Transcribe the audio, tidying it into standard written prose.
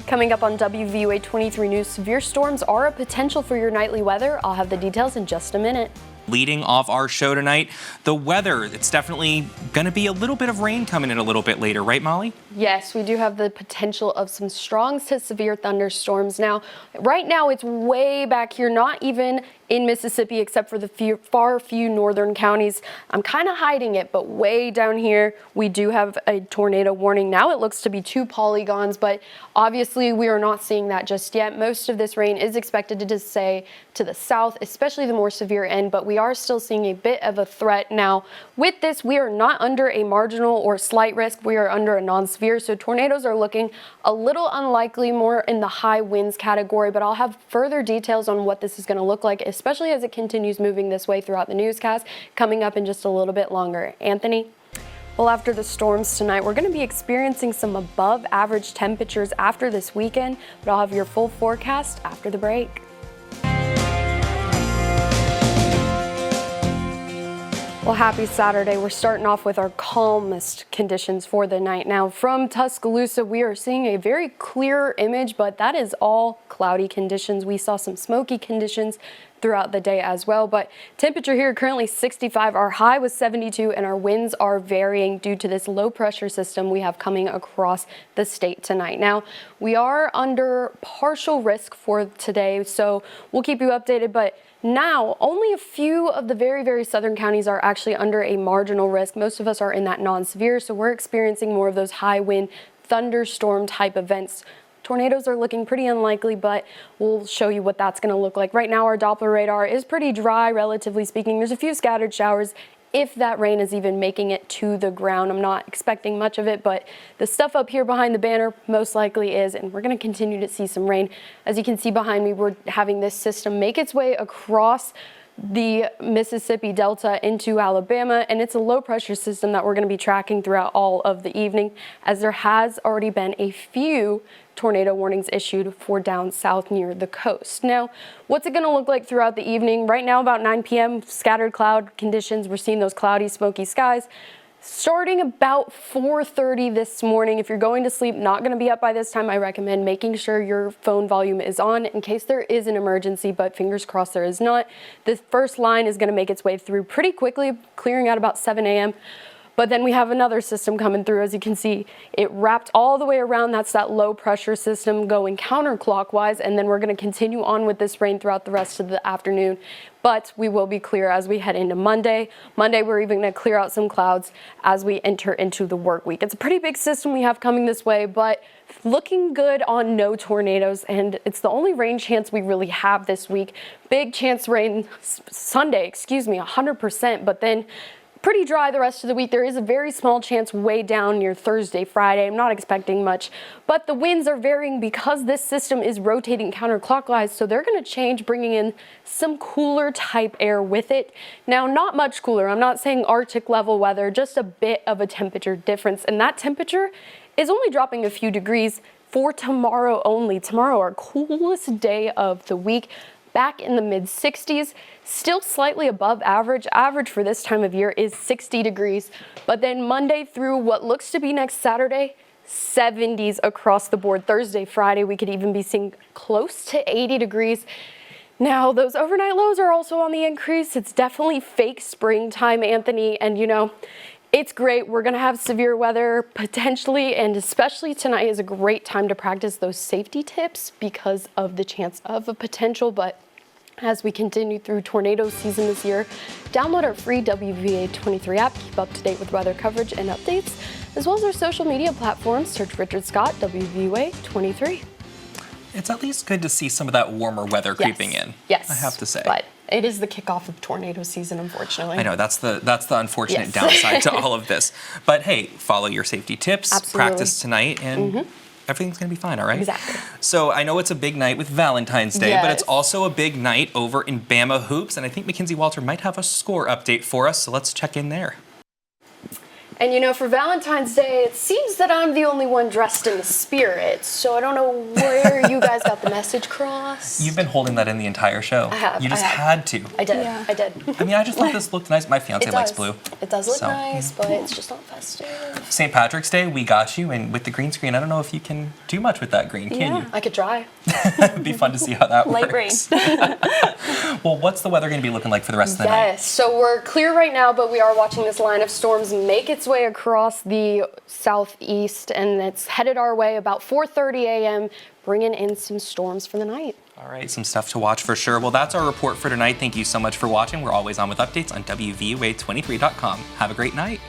Coming up on WVUA 23 News, severe storms are a potential for your nightly weather. I'll have the details in just a minute. Leading off our show tonight, the weather. It's definitely going to be a little bit of rain coming in a little bit later, right, Molly? Yes, we do have the potential of some strong to severe thunderstorms. Now, right now, it's way back here, not even in Mississippi, except for the few northern counties. I'm kind of hiding it, but way down here, we do have a tornado warning. Now it looks to be 2 polygons, but obviously we are not seeing that just yet. Most of this rain is expected to stay to the south, especially the more severe end, but we are still seeing a bit of a threat. Now, with this, we are not under a marginal or slight risk. We are under a non-severe, so tornadoes are looking a little unlikely, more in the high winds category, but I'll have further details on what this is going to look like, especially as it continues moving this way throughout the newscast, coming up in just a little bit longer. Anthony? Well, after the storms tonight, we're going to be experiencing some above average temperatures after this weekend, but I'll have your full forecast after the break. Well, happy Saturday. We're starting off with our calmest conditions for the night. Now, from Tuscaloosa, we are seeing a very clear image, but that is all cloudy conditions. We saw some smoky conditions throughout the day as well, but temperature here currently 65. Our high was 72, and our winds are varying due to this low pressure system we have coming across the state tonight. Now, we are under partial risk for today, so we'll keep you updated, but now, only a few of the very southern counties are actually under a marginal risk. Most of us are in that non-severe, so we're experiencing more of those high wind thunderstorm type events. Tornadoes are looking pretty unlikely, but we'll show you what that's going to look like. Right now, our Doppler radar is pretty dry, relatively speaking. There's a few scattered showers, if that rain is even making it to the ground. I'm not expecting much of it, but the stuff up here behind the banner most likely is, and we're going to continue to see some rain. As you can see behind me, we're having this system make its way across the Mississippi Delta into Alabama, and it's a low pressure system that we're going to be tracking throughout all of the evening, as there has already been a few tornado warnings issued for down south near the coast. Now, what's it going to look like throughout the evening? Right now, about 9 p.m., scattered cloud conditions. We're seeing those cloudy, smoky skies. Starting about 4:30 this morning, if you're going to sleep, not going to be up by this time, I recommend making sure your phone volume is on in case there is an emergency, but fingers crossed there is not. The first line is going to make its way through pretty quickly, clearing out about 7 a.m. But then we have another system coming through. As you can see, it wrapped all the way around. That's that low pressure system going counterclockwise, and then we're going to continue on with this rain throughout the rest of the afternoon. But we will be clear as we head into Monday. Monday, we're even going to clear out some clouds as we enter into the work week. It's a pretty big system we have coming this way, but looking good on no tornadoes, and it's the only rain chance we really have this week. Big chance rain Sunday, 100%, but then pretty dry the rest of the week. There is a very small chance way down near Thursday, Friday. I'm not expecting much, but the winds are varying because this system is rotating counterclockwise, so they're going to change, bringing in some cooler type air with it. Now, not much cooler. I'm not saying Arctic level weather, just a bit of a temperature difference, and that temperature is only dropping a few degrees for tomorrow only. Tomorrow, our coolest day of the week, back in the mid 60s, still slightly above average. Average for this time of year is 60 degrees. But then Monday through what looks to be next Saturday, 70s across the board. Thursday, Friday, we could even be seeing close to 80 degrees. Now, those overnight lows are also on the increase. It's definitely fake springtime, Anthony, and you know, it's great. We're going to have severe weather potentially, and especially tonight is a great time to practice those safety tips because of the chance of a potential. But as we continue through tornado season this year, download our free WVUA23 app. Keep up to date with weather coverage and updates, as well as our social media platforms. Search Richard Scott, WVUA23. It's at least good to see some of that warmer weather creeping in. Yes, I have to say. But it is the kickoff of tornado season, unfortunately. I know, that's the unfortunate downside to all of this. But hey, follow your safety tips, practice tonight, and everything's going to be fine, all right? Exactly. So I know it's a big night with Valentine's Day, but it's also a big night over in Bama Hoops, and I think Mackenzie Walter might have a score update for us, so let's check in there. And you know, for Valentine's Day, it seems that I'm the only one dressed in the spirit. So I don't know where you guys got the message crossed. You've been holding that in the entire show. I have. You just had to. I did. Yeah. I did. I mean, I just thought this looked nice. My fiance It likes does. blue. It does look So, nice, but it's just not festive. St. Patrick's Day, we got you, and with the green screen, I don't know if you can do much with that green, can Yeah. I could try. It'd be fun to see how that Light works. Well, what's the weather going to be looking like for the rest of the night? Yes, so we're clear right now, but we are watching this line of storms make its way across the southeast, and it's headed our way about 4:30 a.m., bringing in some storms for the night. All right, some stuff to watch for sure. Well, that's our report for tonight. Thank you so much for watching. We're always on with updates on WVUA23.com. Have a great night.